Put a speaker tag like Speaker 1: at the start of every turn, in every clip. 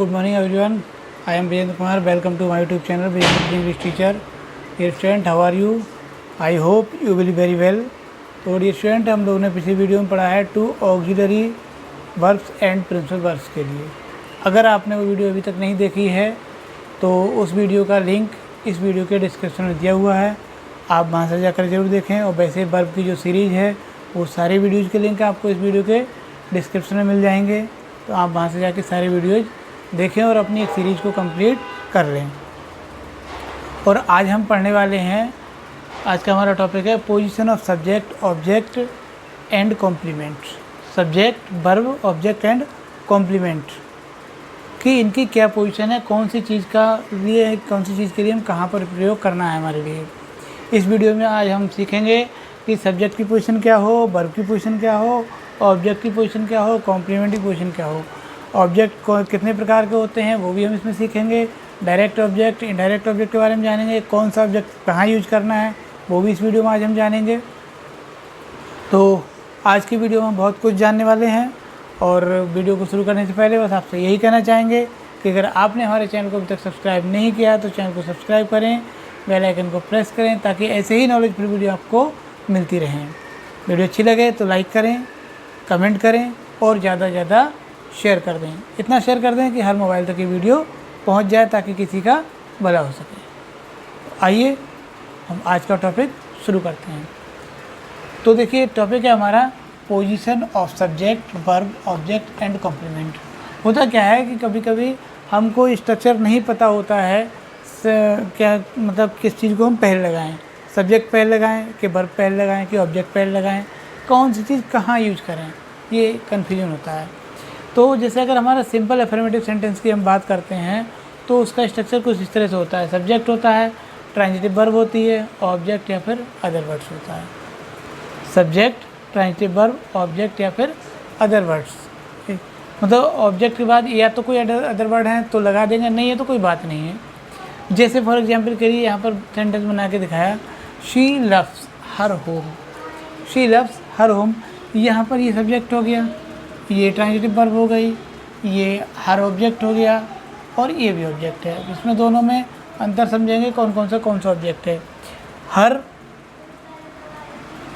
Speaker 1: good morning everyone. I am Virendra Kumar. Welcome to my YouTube channel Virendra English Teacher. Dear student, how are you? I hope you will be very well. तो dear student, हम लोगों ने पिछली video में पढ़ा है two auxiliary verbs and principal verbs के लिए। अगर आपने वो वीडियो अभी तक नहीं देखी है तो उस वीडियो का लिंक इस वीडियो के डिस्क्रिप्शन में दिया हुआ है, आप वहाँ से जाकर ज़रूर देखें। और वैसे वर्ब की जो सीरीज़ है वो सारे वीडियोज़ के लिंक आपको इस वीडियो के डिस्क्रिप्शन में मिल जाएंगे, तो आप वहाँ से जाके सारे वीडियोज़ देखें और अपनी एक सीरीज़ को कंप्लीट कर लें। और आज हम पढ़ने वाले हैं, आज का हमारा टॉपिक है position of subject object and complement. Subject, verb, object and complement कि इनकी क्या पोजीशन है, कौन सी चीज़ के लिए हम कहाँ पर प्रयोग करना है हमारे लिए। इस वीडियो में आज हम सीखेंगे कि सब्जेक्ट की पोजीशन क्या हो, वर्ब की पोजीशन क्या हो, ऑब्जेक्ट की पोजीशन क्या हो, कॉम्प्लीमेंट की पोजीशन क्या हो। ऑब्जेक्ट कितने प्रकार के होते हैं वो भी हम इसमें सीखेंगे। डायरेक्ट ऑब्जेक्ट, इनडायरेक्ट ऑब्जेक्ट के बारे में जानेंगे। कौन सा ऑब्जेक्ट कहाँ यूज करना है वो भी इस वीडियो में आज हम जानेंगे। तो आज की वीडियो में बहुत कुछ जानने वाले हैं। और वीडियो को शुरू करने से पहले बस आपसे यही कहना चाहेंगे कि अगर आपने हमारे चैनल को अभी तक सब्सक्राइब नहीं किया तो चैनल को सब्सक्राइब करें, बेल आइकन को प्रेस करें ताकि ऐसे ही नॉलेजफुल वीडियो आपको मिलती रहें। वीडियो अच्छी लगे तो लाइक करें, कमेंट करें और ज़्यादा से ज़्यादा शेयर कर दें। इतना शेयर कर दें कि हर मोबाइल तक ये वीडियो पहुंच जाए ताकि किसी का भला हो सके। आइए हम आज का टॉपिक शुरू करते हैं। तो देखिए, टॉपिक है हमारा position of subject, verb, object and complement. होता क्या है कि कभी कभी हमको स्ट्रक्चर नहीं पता होता है, क्या मतलब किस चीज़ को हम पहले लगाएं, सब्जेक्ट पहले लगाएं कि वर्ब पहले लगाएं कि ऑब्जेक्ट पहले लगाएं, कौन सी चीज़ कहाँ यूज करें, ये कन्फ्यूजन होता है। तो जैसे अगर हमारा सिंपल अफर्मेटिव सेंटेंस की हम बात करते हैं तो उसका स्ट्रक्चर कुछ इस तरह से होता है। सब्जेक्ट होता है, ट्रांजिटिव वर्ब होती है, ऑब्जेक्ट या फिर अदर वर्ड्स होता है। सब्जेक्ट, ट्रांजिटिव वर्ब, ऑब्जेक्ट या फिर अदर वर्ड्स। मतलब ऑब्जेक्ट के बाद या तो कोई अदर वर्ड है तो लगा देंगे, नहीं है तो कोई बात नहीं है। जैसे फॉर एग्जांपल करिए, यहाँ पर सेंटेंस बना के दिखाया, she loves her home. She loves her home, यहाँ पर ये सब्जेक्ट हो गया, ये ट्रांजिटिव वर्ब हो गई, ये हर ऑब्जेक्ट हो गया और ये भी ऑब्जेक्ट है। इसमें दोनों में अंतर समझेंगे कौन सा ऑब्जेक्ट है। हर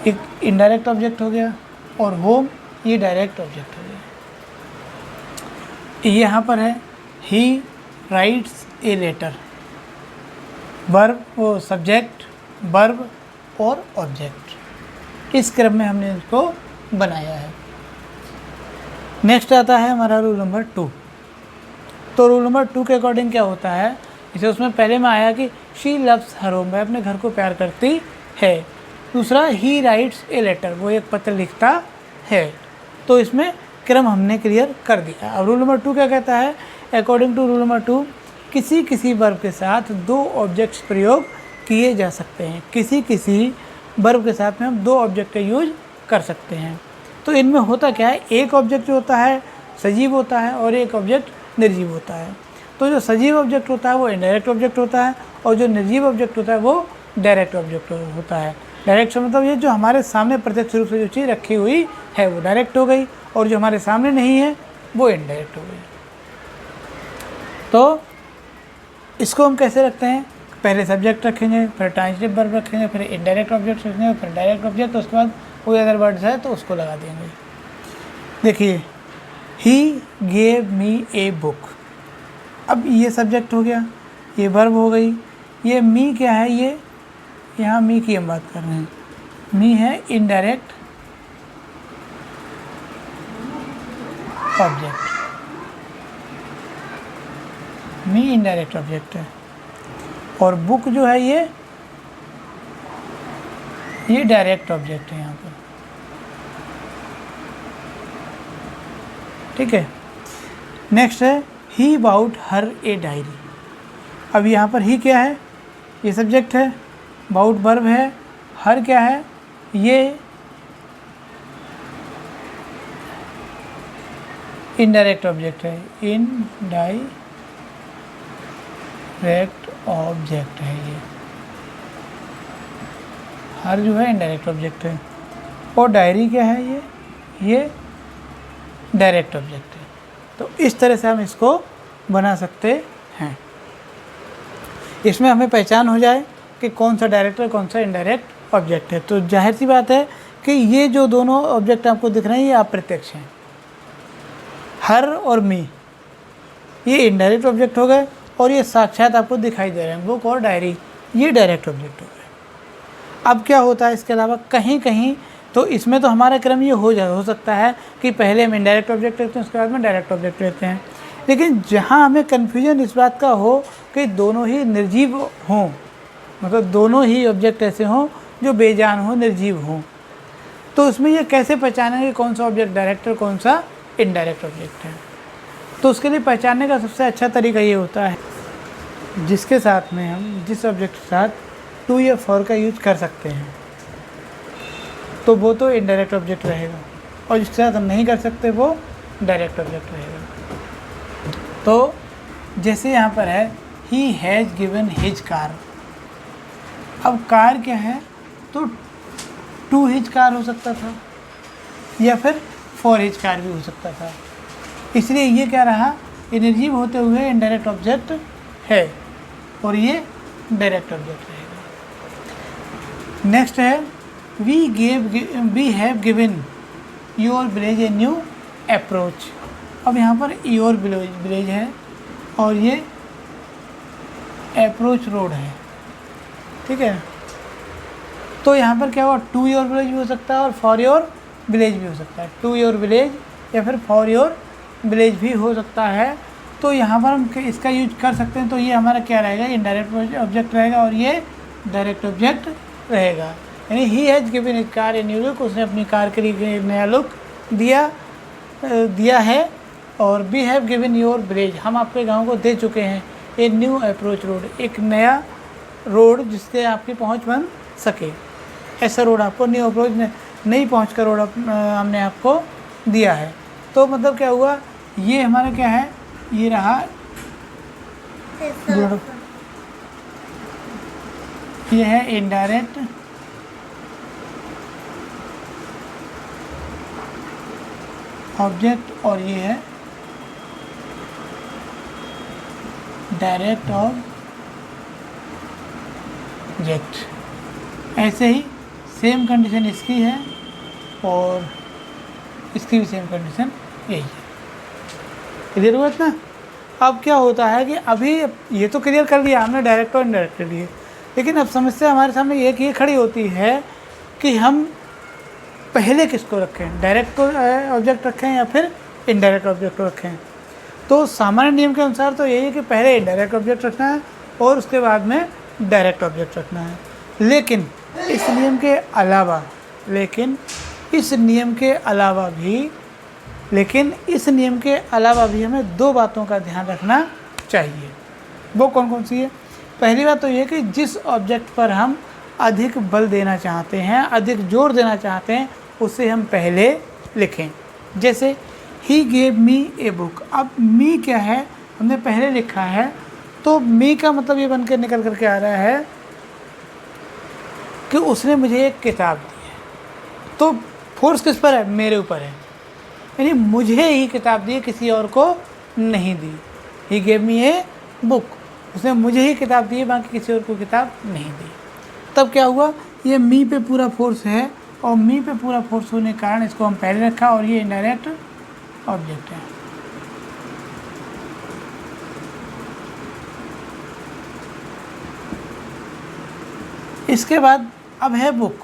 Speaker 1: एक इनडायरेक्ट ऑब्जेक्ट हो गया और होम ये डायरेक्ट ऑब्जेक्ट हो गया। यहाँ पर है he writes a letter. Verb, वो सब्जेक्ट, वर्ब और ऑब्जेक्ट, इस क्रम में हमने इसको बनाया है। नेक्स्ट आता है हमारा रूल नंबर 2। तो रूल नंबर 2 के अकॉर्डिंग क्या होता है, जैसे उसमें पहले में आया कि शी लव्स हर होम, वह अपने घर को प्यार करती है। दूसरा, ही राइट्स ए लेटर, वो एक पत्र लिखता है। तो इसमें क्रम हमने क्लियर कर दिया। अब रूल नंबर 2 क्या कहता है, अकॉर्डिंग टू रूल नंबर 2, किसी वर्ब के साथ 2 ऑब्जेक्ट्स प्रयोग किए जा सकते हैं। किसी वर्ब के साथ में हम 2 ऑब्जेक्ट का यूज कर सकते हैं। तो इनमें होता क्या है, एक ऑब्जेक्ट जो होता है सजीव होता है और एक ऑब्जेक्ट निर्जीव होता है। तो जो सजीव ऑब्जेक्ट होता है वो इनडायरेक्ट ऑब्जेक्ट होता है और जो निर्जीव ऑब्जेक्ट होता है वो डायरेक्ट ऑब्जेक्ट होता है। डायरेक्ट मतलब ये जो हमारे सामने प्रत्यक्ष रूप से जो चीज़ रखी हुई है वो डायरेक्ट हो गई और जो हमारे सामने नहीं है वो इनडायरेक्ट हो गई। तो इसको हम कैसे रखते हैं, पहले सब्जेक्ट रखेंगे, फिर ट्रांजिटिव वर्ब रखेंगे, फिर इनडायरेक्ट ऑब्जेक्ट रखेंगे, फिर डायरेक्ट ऑब्जेक्ट, उसके बाद कोई अदर वर्ड्स है तो उसको लगा देंगे। देखिए, he gave me a book. अब ये सब्जेक्ट हो गया, ये वर्ब हो गई, ये मी क्या है, ये यहाँ मी की हम बात कर रहे हैं। मी है इनडायरेक्ट ऑब्जेक्ट, मी इनडायरेक्ट ऑब्जेक्ट है। और बुक जो है ये डायरेक्ट ऑब्जेक्ट है यहाँ पर। ठीक है। नेक्स्ट है ही बाउट हर ए डायरी। अब यहाँ पर ही क्या है, ये सब्जेक्ट है, बाउट वर्ब है, हर क्या है, ये इनडायरेक्ट ऑब्जेक्ट है, इनडायरेक्ट ऑब्जेक्ट है। ये हर जो है इनडायरेक्ट ऑब्जेक्ट है और डायरी क्या है, ये डायरेक्ट ऑब्जेक्ट है। तो इस तरह से हम इसको बना सकते हैं। इसमें हमें पहचान हो जाए कि कौन सा डायरेक्ट और कौन सा इनडायरेक्ट ऑब्जेक्ट है। तो जाहिर सी बात है कि ये जो दोनों ऑब्जेक्ट आपको दिख रहे हैं ये अप्रत्यक्ष हैं। हर और मी ये इनडायरेक्ट ऑब्जेक्ट हो गए और ये साक्षात आपको दिखाई दे रहे हैं, बुक और डायरी, ये डायरेक्ट ऑब्जेक्ट हो गए। अब क्या होता है इसके अलावा कहीं कहीं तो इसमें तो हमारा क्रम ये हो सकता है कि पहले हम इनडायरेक्ट ऑब्जेक्ट लेते हैं उसके बाद में डायरेक्ट ऑब्जेक्ट लेते हैं। लेकिन जहाँ हमें कन्फ्यूजन इस बात का हो कि दोनों ही निर्जीव हों, मतलब दोनों ही ऑब्जेक्ट ऐसे हों जो बेजान हो, निर्जीव हों, तो उसमें ये कैसे पहचानेंगे कौन सा ऑब्जेक्ट डायरेक्ट और कौन सा इनडायरेक्ट ऑब्जेक्ट है। तो उसके लिए पहचानने का सबसे अच्छा तरीका ये होता है जिसके साथ में हम जिस ऑब्जेक्ट के साथ टू या फॉर का यूज कर सकते हैं तो वो तो इनडायरेक्ट ऑब्जेक्ट रहेगा, और जिसके साथ हम नहीं कर सकते वो डायरेक्ट ऑब्जेक्ट रहेगा। तो जैसे यहाँ पर है he has given his car. अब कार क्या है, तो टू हिज कार हो सकता था या फिर फॉर हिज कार भी हो सकता था, इसलिए ये क्या रहा, निर्जीव होते हुए इनडायरेक्ट ऑब्जेक्ट है और ये डायरेक्ट ऑब्जेक्ट रहेगा। नेक्स्ट है we have given your village a new approach. अब यहाँ पर योर विलेज है और ये अप्रोच रोड है, ठीक है। तो यहाँ पर क्या हुआ, टू योर विलेज भी हो सकता है और फॉर योर विलेज भी हो सकता है। टू योर विलेज या फिर फॉर योर विलेज भी हो सकता है। तो यहाँ पर हम इसका यूज कर सकते हैं। तो ये हमारा क्या रहेगा, इनडायरेक्ट ऑब्जेक्ट रहेगा और ये डायरेक्ट ऑब्जेक्ट रहेगा। यानी he has given his car a new look, उसने अपनी कार के लिए एक नया लुक दिया है। और we have given your village, हम आपके गांव को दे चुके हैं ए न्यू अप्रोच रोड, एक नया रोड जिससे आपकी पहुंच बन सके। ऐसा रोड आपको न्यू अप्रोच नई पहुंच का रोड हमने आपको दिया है। तो मतलब क्या हुआ, ये हमारा क्या है, ये रहा, ये है इनडायरेक्ट ऑब्जेक्ट और ये है डायरेक्ट ऑब्जेक्ट। ऐसे ही सेम कंडीशन इसकी है और इसकी भी सेम कंडीशन यही है। क्लियर हुआ ना। अब क्या होता है कि अभी ये तो क्लियर कर लिया हमने डायरेक्ट और इनडायरेक्ट के लिए, लेकिन अब समस्या हमारे सामने एक ये खड़ी होती है कि हम पहले किसको रखें, डायरेक्ट ऑब्जेक्ट रखें या फिर इनडायरेक्ट ऑब्जेक्ट को रखें। तो सामान्य नियम के अनुसार तो यही है कि पहले इनडायरेक्ट ऑब्जेक्ट रखना है और उसके बाद में डायरेक्ट ऑब्जेक्ट रखना है। लेकिन इस नियम के अलावा भी हमें दो बातों का ध्यान रखना चाहिए। वो कौन कौन सी है। पहली बात तो ये कि जिस ऑब्जेक्ट पर हम अधिक बल देना चाहते हैं, अधिक जोर देना चाहते हैं, उसे हम पहले लिखें। जैसे he gave me a book. अब मी क्या है, हमने पहले लिखा है, तो मी का मतलब ये बनकर निकल करके आ रहा है कि उसने मुझे एक किताब दी है। तो फोर्स किस पर है, मेरे ऊपर है, यानी मुझे ही किताब दी, किसी और को नहीं दी। He gave me A book, उसने मुझे ही किताब दी है, बाकी किसी और को किताब नहीं दी। तब क्या हुआ, ये मी पे पूरा फोर्स है और मी पे पूरा फोर्स होने के कारण इसको हम पहले रखा और ये इनडायरेक्ट ऑब्जेक्ट है। इसके बाद अब है बुक।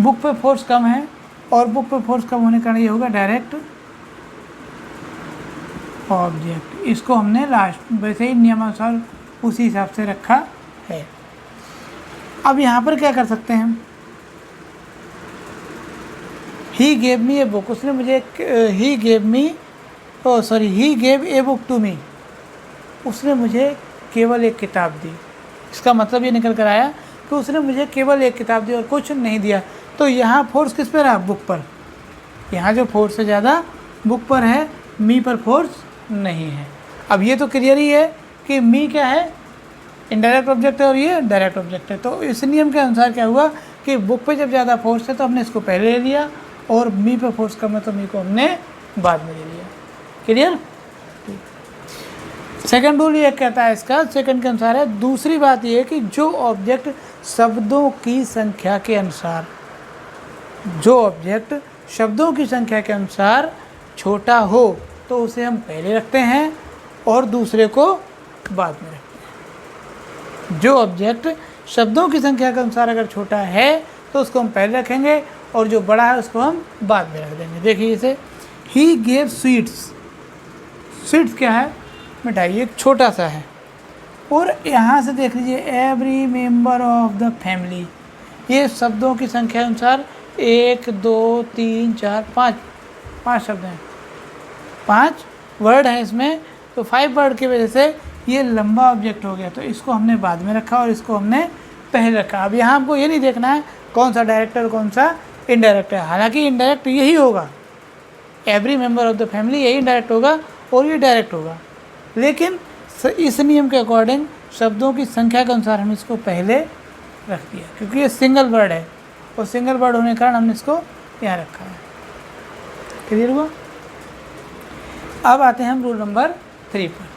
Speaker 1: बुक पे फोर्स कम है और बुक पे फोर्स कम होने के कारण ये होगा डायरेक्ट ऑब्जेक्ट। इसको हमने लास्ट वैसे ही नियमानुसार उसी हिसाब से रखा है। अब यहाँ पर क्या कर सकते हैं हम, he gave me A book, उसने मुझे he gave a book to me, उसने मुझे केवल एक किताब दी। इसका मतलब ये निकल कर आया कि उसने मुझे केवल एक किताब दी और कुछ नहीं दिया। तो यहाँ फोर्स किस पर रहा, बुक पर। यहाँ जो फोर्स है ज़्यादा बुक पर है, मी पर फोर्स नहीं है। अब ये तो क्लियर ही है कि मी क्या है, इनडायरेक्ट ऑब्जेक्ट है और ये डायरेक्ट ऑब्जेक्ट है। तो इस नियम के अनुसार क्या हुआ कि बुक पे जब ज़्यादा फोर्स है तो हमने इसको पहले ले लिया और मी पे फोर्स कम है तो मी को हमने बाद में ले लिया। क्लियर। सेकंड रूल ये कहता है इसका, सेकंड के अनुसार है, दूसरी बात ये है कि जो ऑब्जेक्ट शब्दों की संख्या के अनुसार, जो ऑब्जेक्ट शब्दों की संख्या के अनुसार छोटा हो तो उसे हम पहले रखते हैं और दूसरे को बाद में रखते हैं। जो ऑब्जेक्ट शब्दों की संख्या के अनुसार अगर छोटा है तो उसको हम पहले रखेंगे और जो बड़ा है उसको हम बाद में रख देंगे। देखिए इसे, ही गेव स्वीट्स, स्वीट्स क्या है, मिठाई, एक छोटा सा है। और यहाँ से देख लीजिए, every member of the family, ये शब्दों की संख्या के अनुसार 1 2 3 4 5 शब्द हैं, 5 वर्ड हैं इसमें, तो 5 वर्ड की वजह से ये लंबा ऑब्जेक्ट हो गया, तो इसको हमने बाद में रखा और इसको हमने पहले रखा। अब यहाँ हमको ये नहीं देखना है कौन सा डायरेक्ट और कौन सा इनडायरेक्ट है, हालांकि इनडायरेक्ट यही होगा, every member of the family यही इनडायरेक्ट होगा और ये डायरेक्ट होगा, लेकिन इस नियम के अकॉर्डिंग शब्दों की संख्या के अनुसार हम इसको पहले रख दिया, क्योंकि ये सिंगल वर्ड है और सिंगल वर्ड होने के कारण हमने इसको यहाँ रखा है। क्लियर हुआ? अब आते हैं हम रूल नंबर 3 पर।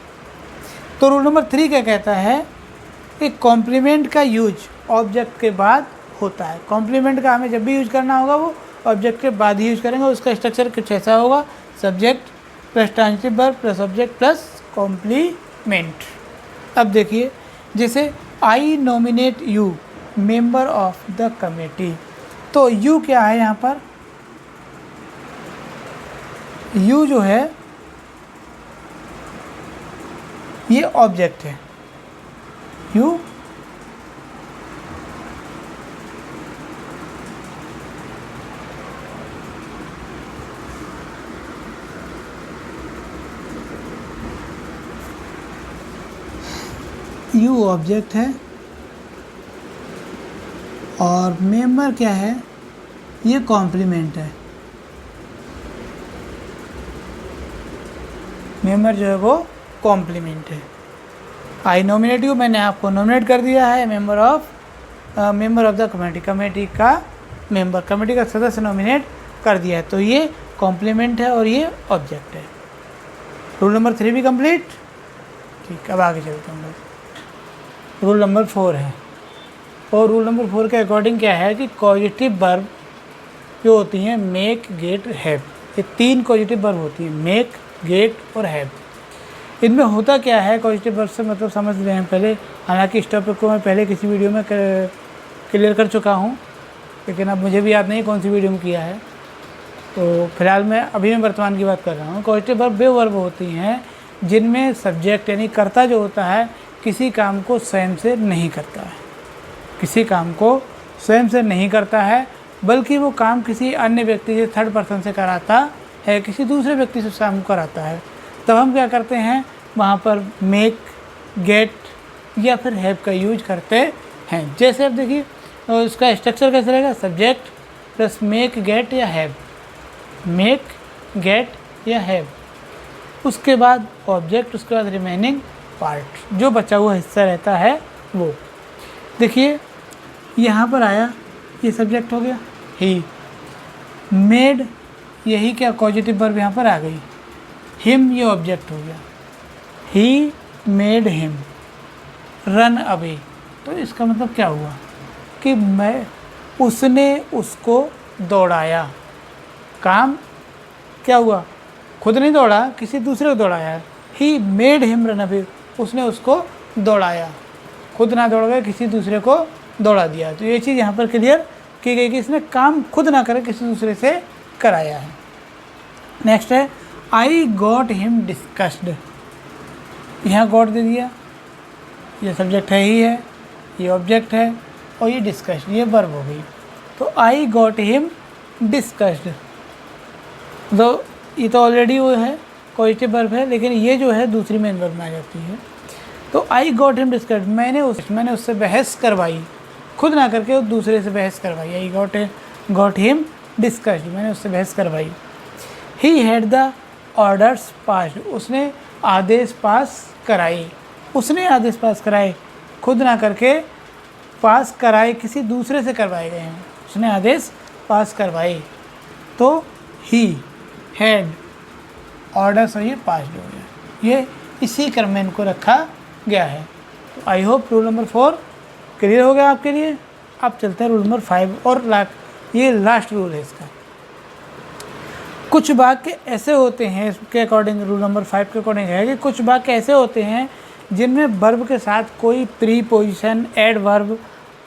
Speaker 1: तो रूल नंबर 3 क्या कहता है कि कॉम्प्लीमेंट का यूज ऑब्जेक्ट के बाद होता है। कॉम्प्लीमेंट का हमें जब भी यूज करना होगा वो ऑब्जेक्ट के बाद ही यूज करेंगे। उसका स्ट्रक्चर कुछ ऐसा होगा, subject plus transitive verb plus object plus complement. अब देखिए, जैसे I nominate you member of the committee, तो यू क्या है यहाँ पर, यू जो है ये ऑब्जेक्ट है, यू यू ऑब्जेक्ट है और मेंबर क्या है, ये कॉम्प्लीमेंट है। मेंबर जो है वो कॉम्प्लीमेंट है। आई नॉमिनेट यू, मैंने आपको नॉमिनेट कर दिया है member of the committee, committee का मेंबर, कमेटी का सदस्य नॉमिनेट कर दिया है, तो ये कॉम्प्लीमेंट है और ये ऑब्जेक्ट है। रूल नंबर 3 भी कंप्लीट। ठीक, अब आगे चलते हैं। रूल नंबर 4 है, और रूल नंबर 4 के अकॉर्डिंग क्या है कि कॉजेटिव वर्ब जो होती हैं मेक, गेट, हैव, ये 3 कॉजेटिव वर्ब होती हैं, मेक, गेट और हैव। इनमें होता क्या है, कॉजेटिव वर्ब से मतलब समझ रहे हैं पहले, हालांकि इस टॉपिक को मैं पहले किसी वीडियो में क्लियर कर चुका हूँ, लेकिन अब मुझे भी याद नहीं कौन सी वीडियो में किया है, तो फिलहाल मैं अभी वर्तमान की बात कर रहा हूँ। कॉजेटिव वर्ब वे वर्ब होती हैं जिनमें सब्जेक्ट यानी कर्ता जो होता है किसी काम को स्वयं से नहीं करता है, किसी काम को स्वयं से नहीं करता है, बल्कि वो काम किसी अन्य व्यक्ति से, थर्ड पर्सन से कराता है, किसी दूसरे व्यक्ति से काम कराता है। तब हम क्या करते हैं, वहाँ पर मेक, गेट या फिर हैव का यूज करते हैं। जैसे अब देखिए उसका स्ट्रक्चर कैसे रहेगा, सब्जेक्ट प्लस मेक, गेट या हैव, मेक, गेट या हैव, उसके बाद ऑब्जेक्ट, उसके बाद रिमेनिंग पार्ट, जो बचा हुआ हिस्सा रहता है वो। देखिए यहाँ पर आया, ये सब्जेक्ट हो गया, ही, मेड, यही क्या कॉजेटिव वर्ब यहाँ पर आ गई, हिम ये ऑब्जेक्ट हो गया, he made him run away, तो इसका मतलब क्या हुआ कि उसने उसको दौड़ाया। काम क्या हुआ, खुद नहीं दौड़ा, किसी दूसरे को दौड़ाया। He made him run away, उसने उसको दौड़ाया, खुद ना दौड़ गए, किसी दूसरे को दौड़ा दिया। तो ये चीज़ यहाँ पर क्लियर की गई कि इसने काम खुद ना करे, किसी दूसरे से कराया है। नेक्स्ट है आई गॉट हिम डिस्कस्ड, यहाँ गॉट दे दिया, ये सब्जेक्ट है, ही है, ये ऑब्जेक्ट है और ये डिस्कस्ड ये वर्ब हो गई। तो आई गॉट हिम डिस्कस्ड, तो ये तो ऑलरेडी वो है पॉजिटिव वर्ब है, लेकिन ये जो है दूसरी मेन वर्ब में आ जाती है। तो आई गॉट हिम डिस्कस्ड, मैंने उससे बहस करवाई, खुद ना करके वो दूसरे से बहस करवाई। आई गॉट हिम डिस्कस्ड, मैंने उससे बहस करवाई। He had the orders passed, उसने आदेश पास कराए, उसने आदेश पास कराए, खुद ना करके पास कराए, किसी दूसरे से करवाए गए हैं, उसने आदेश पास करवाए। तो ही हैड ऑर्डर्स और ये पास्ड हो गया। ये इसी क्रम में इनको रखा गया है। तो I hope rule number 4 clear हो गया आपके लिए। अब चलते हैं रूल नंबर 5 और ये लास्ट रूल है इसका। कुछ वाक्य ऐसे होते हैं, इसके अकॉर्डिंग रूल नंबर 5 के अकॉर्डिंग है कि कुछ वाक्य ऐसे होते हैं जिनमें वर्ब के साथ कोई preposition, adverb,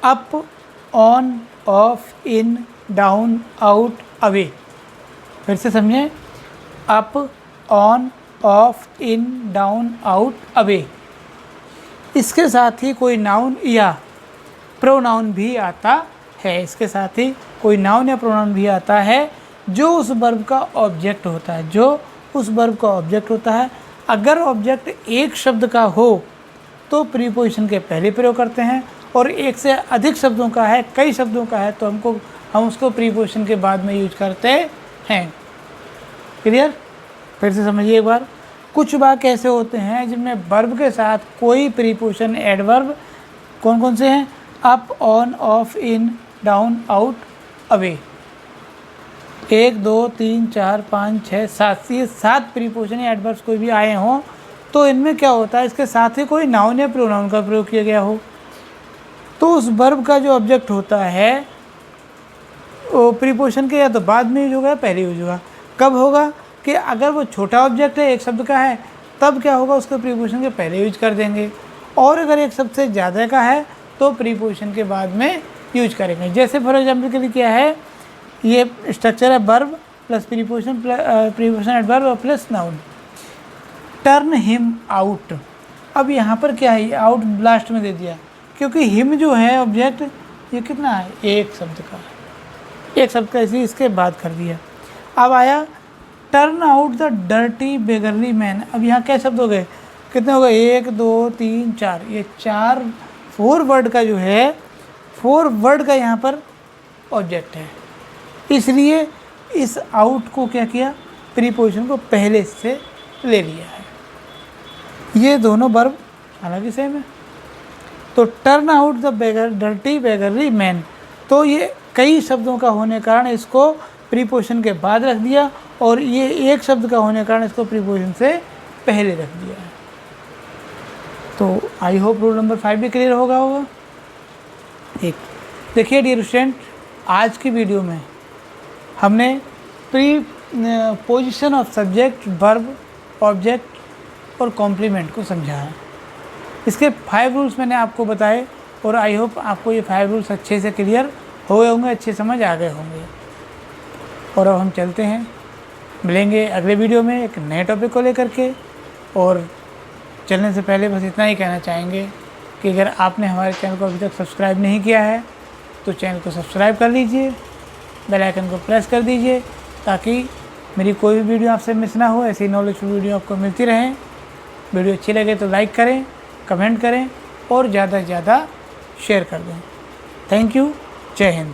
Speaker 1: up, on, of, in, down, out, away. फिर से समझें, up, on, of, in, down, out, away. इसके साथ ही कोई नाउन या प्रोनाउन भी आता है। इसके साथ ही कोई नाउन या प्रोनाउन भी आता है जो उस वर्ब का ऑब्जेक्ट होता है, जो उस वर्ब का ऑब्जेक्ट होता है। अगर ऑब्जेक्ट एक शब्द का हो तो प्रीपोजिशन के पहले प्रयोग करते हैं, और एक से अधिक शब्दों का है, कई शब्दों का है, तो हम उसको प्रीपोजिशन के बाद में यूज करते हैं। क्लियर? फिर से समझिए एक बार। कुछ वाक्य ऐसे होते हैं जिनमें वर्ब के साथ कोई प्रीपोजिशन, एडवर्ब, कौन कौन से हैं? Up, on, of, in, down, out, away. 1 2 3 4 5 6 7, ये 7 प्रीपोजिशन या एडवर्ब्स कोई भी आए हों तो इनमें क्या होता है, इसके साथ ही कोई नाउन या प्रोनाउन का प्रयोग किया गया हो तो उस वर्ब का जो ऑब्जेक्ट होता है वो प्रीपोजिशन के या तो बाद में यूज होगा, पहले यूज होगा। कब होगा कि अगर वो छोटा ऑब्जेक्ट है, एक शब्द का है, तब क्या होगा, उसको प्रीपोजिशन के पहले यूज कर देंगे। और अगर एक शब्द से ज़्यादा का है तो प्रीपोजिशन के बाद में यूज करेंगे। जैसे फॉर एग्जाम्पल के लिए क्या है, ये स्ट्रक्चर है verb plus preposition adverb plus noun. Turn him out. अब यहाँ पर क्या है, आउट लास्ट में दे दिया क्योंकि हिम जो है ऑब्जेक्ट ये कितना है, एक शब्द का है, एक शब्द का, इसी इसके बाद कर दिया। अब आया turn out the dirty beggarly man. अब यहाँ क्या शब्द हो गए, कितने हो गए, 1 2 3 4, ये 4 वर्ड का जो है 4 वर्ड का यहाँ पर ऑब्जेक्ट है, इसलिए इस आउट को क्या किया, प्रीपोजिशन को पहले से ले लिया है। ये दोनों वर्ब हालांकि सेम है। तो turn out the dirty beggarly man, तो ये कई शब्दों का होने के कारण इसको प्रीपोजिशन के बाद रख दिया, और ये एक शब्द का होने के कारण इसको प्रीपोजिशन से पहले रख दिया है। तो आई होप रूल नंबर 5 भी क्लियर होगा। एक देखिए डियर स्टूडेंट, आज की वीडियो में हमने preposition of subject, verb, object और कॉम्प्लीमेंट को समझा है। इसके 5 रूल्स मैंने आपको बताए और आई होप आपको ये 5 रूल्स अच्छे से क्लियर हो गए होंगे, अच्छे समझ आ गए होंगे। और अब हम चलते हैं, मिलेंगे अगले वीडियो में एक नए टॉपिक को लेकर के। और चलने से पहले बस इतना ही कहना चाहेंगे कि अगर आपने हमारे चैनल को अभी तक सब्सक्राइब नहीं किया है तो चैनल को सब्सक्राइब कर लीजिए, बेल आइकन को प्रेस कर दीजिए ताकि मेरी कोई भी वीडियो आपसे मिस ना हो। ऐसी नॉलेजफुल वीडियो आपको मिलती रहें। वीडियो अच्छी लगे तो लाइक करें, कमेंट करें और ज़्यादा से ज़्यादा शेयर कर दें। Thank you. जय हिंद।